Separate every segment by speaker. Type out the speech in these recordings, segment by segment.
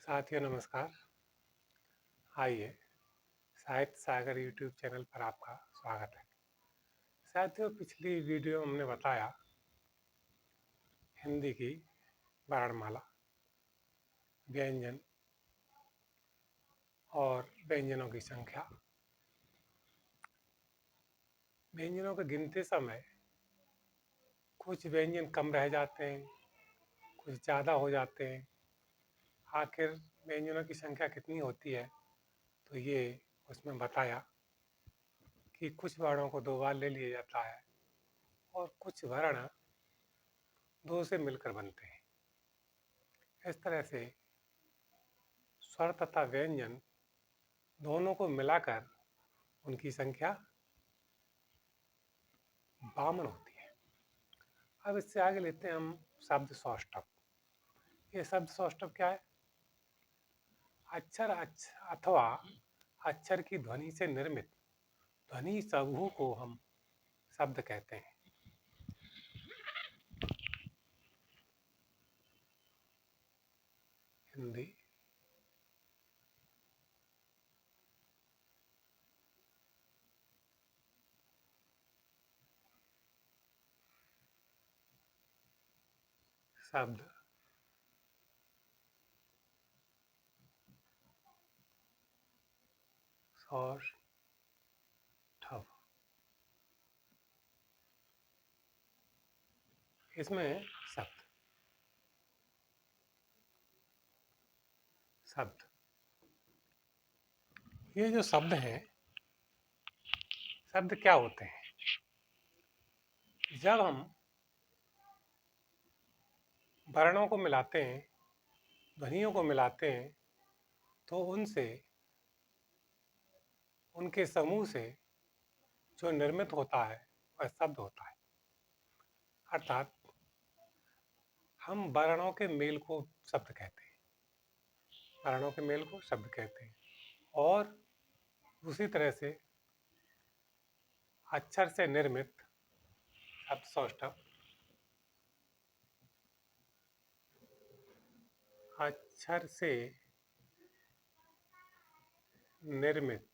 Speaker 1: साथियों नमस्कार। आइए साहित्य सागर यूट्यूब चैनल पर आपका स्वागत है। साथियों, पिछली वीडियो में हमने बताया हिंदी की वर्णमाला, व्यंजन और व्यंजनों की संख्या। व्यंजनों को गिनते समय कुछ व्यंजन कम रह जाते हैं, कुछ ज़्यादा हो जाते हैं। आखिर व्यंजनों की संख्या कितनी होती है, तो ये उसमें बताया कि कुछ वर्णों को 2 बार ले लिया जाता है और कुछ वर्ण 2 से मिलकर बनते हैं। इस तरह से स्वर तथा व्यंजन दोनों को मिलाकर उनकी संख्या 52 होती है। अब इससे आगे लेते हैं हम शब्द सौष्ठव। ये शब्द सौष्ठव क्या है? अक्षर अथवा अक्षर की ध्वनि से निर्मित ध्वनि समूह को हम शब्द कहते हैं। हिंदी शब्द सौष्ठव। इसमें शब्द शब्द ये जो शब्द हैं, शब्द क्या होते हैं? जब हम वर्णों को मिलाते हैं, ध्वनियों को मिलाते हैं, तो उनके समूह से जो निर्मित होता है वह शब्द होता है। अर्थात हम वर्णों के मेल को शब्द कहते हैं, वर्णों के मेल को शब्द कहते हैं। और उसी तरह से अक्षर से निर्मित शब्द सौष्ठव, अक्षर से निर्मित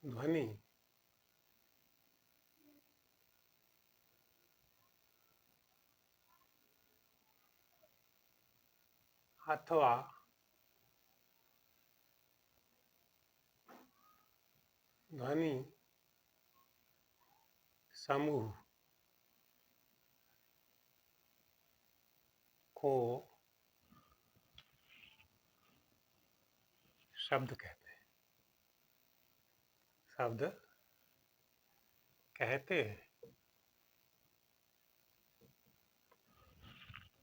Speaker 1: ध्वनि अथवा ध्वनि समूह को शब्द कहते हैं। शब्द कहते हैं।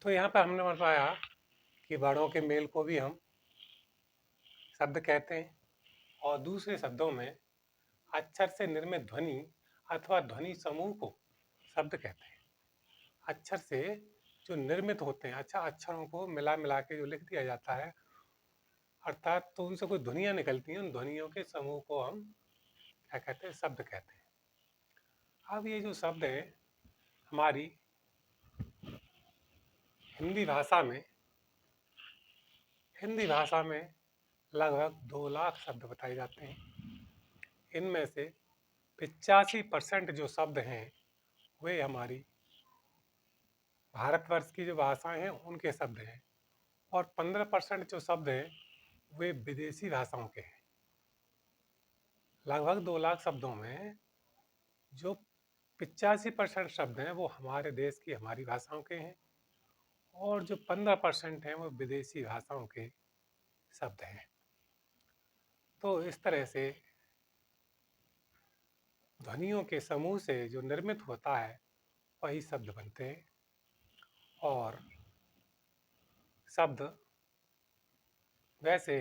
Speaker 1: तो यहाँ पर हमने बताया कि वर्णों के मेल को भी हम शब्द कहते हैं, और दूसरे शब्दों में अक्षर से निर्मित ध्वनि अथवा ध्वनि समूह को शब्द कहते हैं। अक्षर से जो निर्मित होते हैं, अच्छा, अक्षरों को मिला मिला के जो लिख दिया जाता है, अर्थात तो उनसे कोई ध्वनियाँ निकलती हैं, उन ध्वनियों के समूह को हम क्या कहते हैं? शब्द कहते हैं। अब ये जो शब्द है, हमारी हिंदी भाषा में लगभग 2 लाख शब्द बताए जाते हैं। इनमें से 85% जो शब्द हैं वे हमारी भारतवर्ष की जो भाषाएं हैं उनके शब्द हैं, और 15% जो शब्द हैं वे विदेशी भाषाओं के हैं। लगभग 2 लाख शब्दों में जो 85% शब्द हैं वो हमारे देश की, हमारी भाषाओं के हैं, और जो 15% हैं वो विदेशी भाषाओं के शब्द हैं। तो इस तरह से ध्वनियों के समूह से जो निर्मित होता है वही शब्द बनते हैं। और शब्द वैसे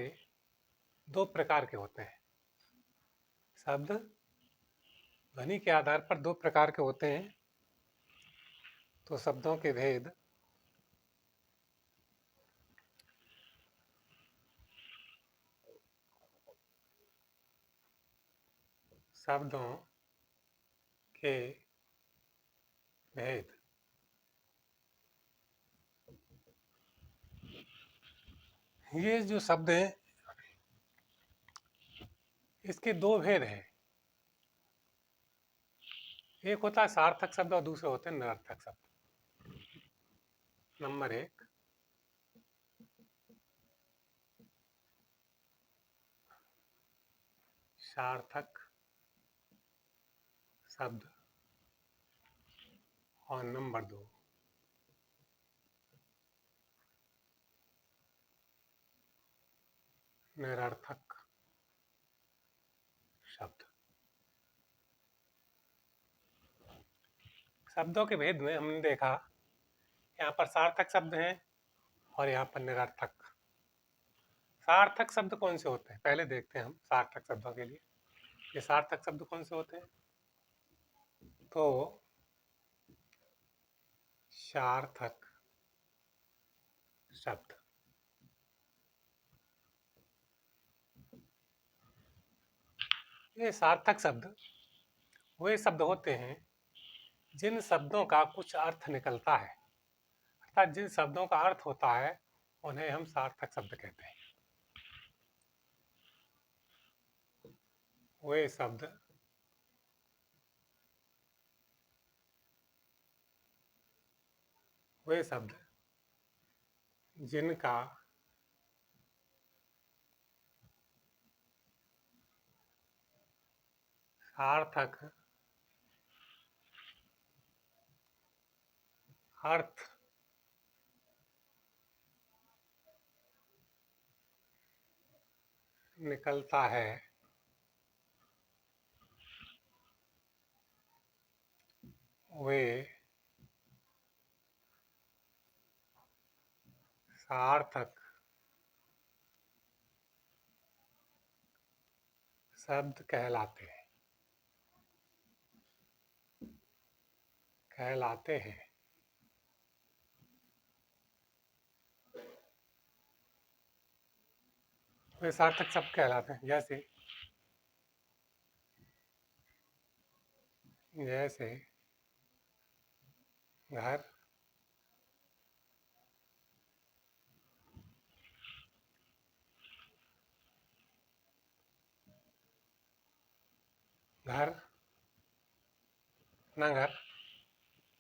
Speaker 1: 2 प्रकार के होते हैं। शब्द ध्वनि के आधार पर 2 प्रकार के होते हैं। तो शब्दों के भेद शब्दों के भेद। ये जो शब्द हैं इसके दो भेद हैं। एक होता है सार्थक शब्द और दूसरे होते हैं निरर्थक शब्द। नंबर एक, सार्थक शब्द और नंबर दो, निरर्थक शब्द। शब्दों के भेद में हमने देखा यहाँ पर सार्थक शब्द हैं और यहाँ पर निरर्थक। सार्थक शब्द कौन से होते हैं पहले देखते हैं हम सार्थक शब्दों के लिए। ये सार्थक शब्द कौन से होते हैं? तो सार्थक शब्द ये सार्थक शब्द वे शब्द होते हैं जिन शब्दों का कुछ अर्थ निकलता है, अर्थात जिन शब्दों का अर्थ होता है उन्हें हम सार्थक शब्द कहते हैं। वे शब्द जिनका सार्थक अर्थ निकलता है वे सार्थक शब्द कहलाते हैं। वे सार्थक शब्द कहलाते हैं। जैसे घर, घर, नगर।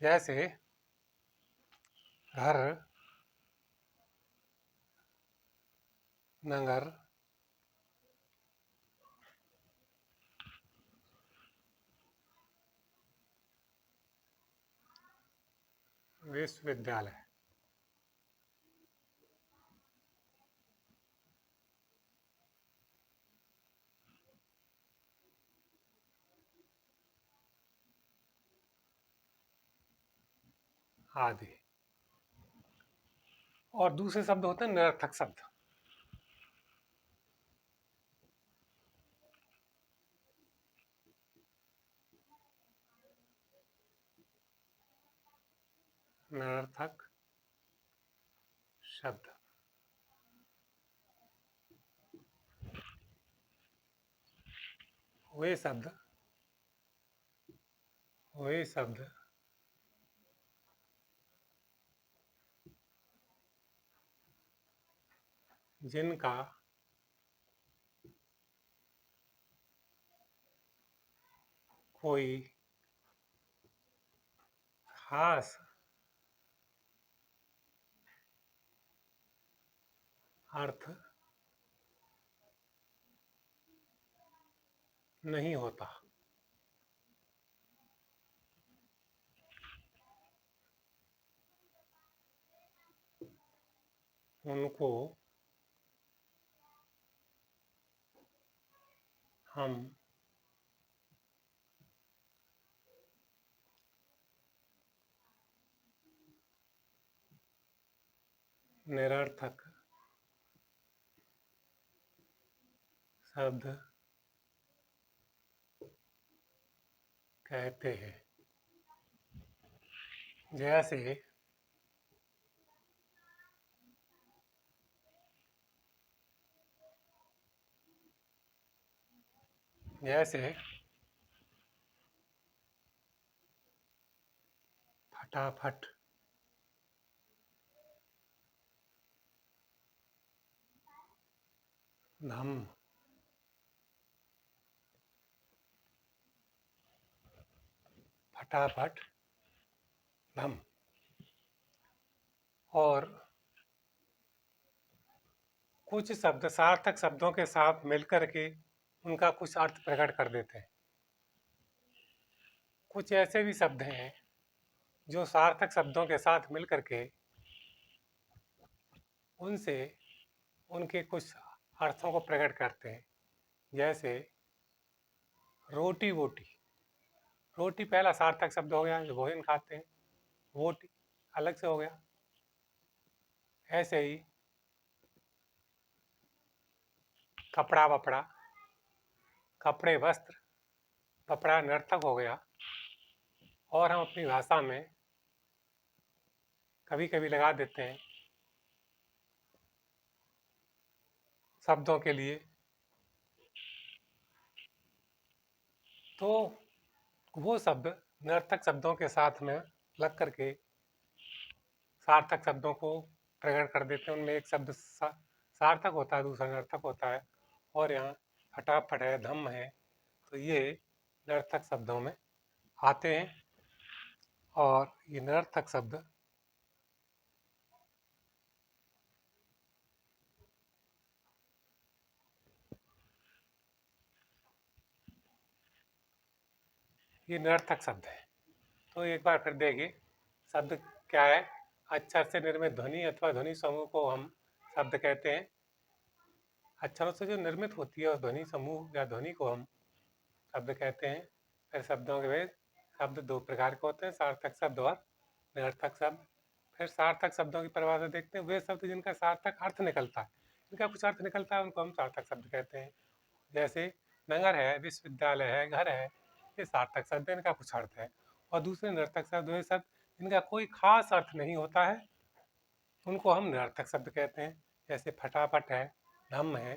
Speaker 1: जैसे घर, नगर, विश्वविद्यालय आदि। और दूसरे शब्द होते हैं निरर्थक शब्द। निरर्थक शब्द वे शब्द जिनका कोई खास अर्थ नहीं होता, उनको हम निरर्थक शब्द कहते हैं। जैसे जैसे फटाफट, धम, फटाफट, धम। और कुछ शब्द सार्थक शब्दों के साथ मिलकर के उनका कुछ अर्थ प्रकट कर देते हैं। कुछ ऐसे भी शब्द हैं जो सार्थक शब्दों के साथ मिलकर के उनसे उनके कुछ अर्थों को प्रकट करते हैं। जैसे रोटी वोटी। रोटी पहला सार्थक शब्द हो गया जो भोजन खाते हैं, वोटी अलग से हो गया। ऐसे ही कपड़ा वपड़ा, कपड़े वस्त्र, कपड़ा निरर्थक हो गया। और हम अपनी भाषा में कभी कभी लगा देते हैं शब्दों के लिए, तो वो शब्द निरर्थक शब्दों के साथ में लग करके सार्थक शब्दों को प्रकट कर देते हैं। उनमें एक शब्द सार्थक होता है, दूसरा निरर्थक होता है। और यहाँ फटाफट है, धम्म है, तो ये निरर्थक शब्दों में आते हैं। और ये निरर्थक शब्द ये निरर्थक शब्द है। तो एक बार फिर देखिए शब्द क्या है। अक्षर से निर्मित ध्वनि अथवा ध्वनि समूह को हम शब्द कहते हैं। अक्षरों से जो निर्मित होती है उस ध्वनि समूह या ध्वनि को हम शब्द कहते हैं। फिर शब्दों के भेद। शब्द दो प्रकार के होते हैं, सार्थक शब्द और निरर्थक शब्द। फिर सार्थक शब्दों की परिभाषा देखते हैं। वे शब्द जिनका सार्थक अर्थ निकलता है, इनका कुछ अर्थ निकलता है, उनको हम सार्थक शब्द कहते हैं। जैसे नगर है, विश्वविद्यालय है, घर है, ये सार्थक शब्द है, इनका कुछ अर्थ है। और दूसरे निरर्थक शब्द वे शब्द जिनका कोई खास अर्थ नहीं होता है, उनको हम निरर्थक शब्द कहते हैं। जैसे फटाफट है, धम्म है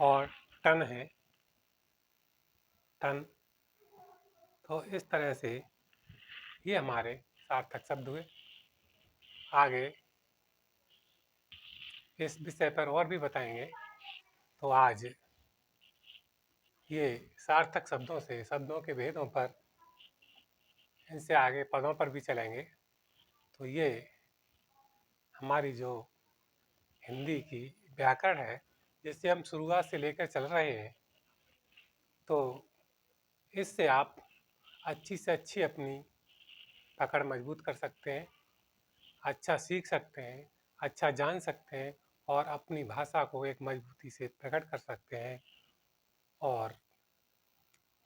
Speaker 1: और टन है, टन। तो इस तरह से ये हमारे सार्थक शब्द हुए। आगे इस विषय पर और भी बताएंगे। तो आज ये सार्थक शब्दों से शब्दों के भेदों पर, इनसे आगे पदों पर भी चलेंगे। तो ये हमारी जो हिंदी की व्याकरण है, जिससे हम शुरुआत से लेकर चल रहे हैं, तो इससे आप अच्छी से अच्छी अपनी पकड़ मजबूत कर सकते हैं, अच्छा सीख सकते हैं, अच्छा जान सकते हैं और अपनी भाषा को एक मजबूती से प्रकट कर सकते हैं और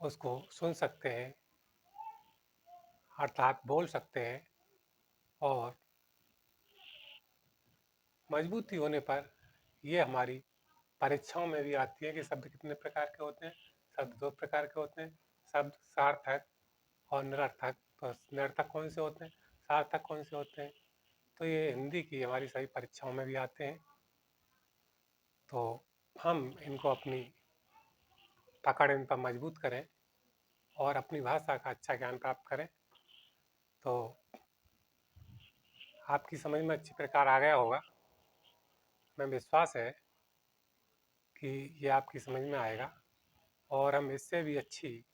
Speaker 1: उसको सुन सकते हैं, अर्थात बोल सकते हैं। और मजबूती होने पर ये हमारी परीक्षाओं में भी आती है कि शब्द कितने प्रकार के होते हैं। शब्द दो प्रकार के होते हैं, शब्द सार्थक और निरर्थक। तो निरर्थक कौन से होते हैं, सार्थक कौन से होते हैं, तो ये हिंदी की हमारी सभी परीक्षाओं में भी आते हैं। तो हम इनको अपनी पकड़ इन पर मजबूत करें और अपनी भाषा का अच्छा ज्ञान प्राप्त करें। तो आपकी समझ में अच्छी प्रकार आ गया होगा। मैं विश्वास है कि ये आपकी समझ में आएगा और हम इससे भी अच्छी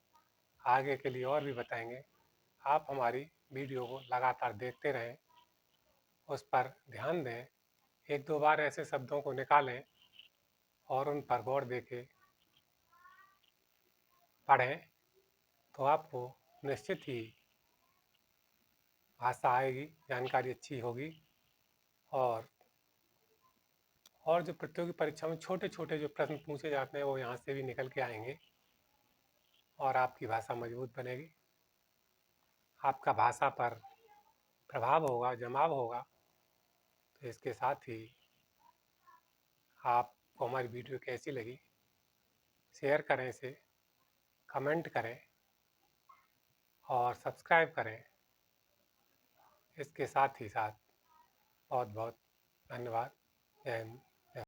Speaker 1: आगे के लिए और भी बताएंगे। आप हमारी वीडियो को लगातार देखते रहें, उस पर ध्यान दें, एक दो बार ऐसे शब्दों को निकालें और उन पर गौर देके पढ़ें, तो आपको निश्चित ही भाषा आएगी, जानकारी अच्छी होगी। और जो प्रतियोगी परीक्षा में छोटे छोटे जो प्रश्न पूछे जाते हैं वो यहाँ से भी निकल के आएंगे और आपकी भाषा मजबूत बनेगी, आपका भाषा पर प्रभाव होगा, जमाव होगा। तो इसके साथ ही आपको हमारी वीडियो कैसी लगी शेयर करें, इसे कमेंट करें और सब्सक्राइब करें। इसके साथ ही साथ बहुत बहुत धन्यवाद। जय हिंद।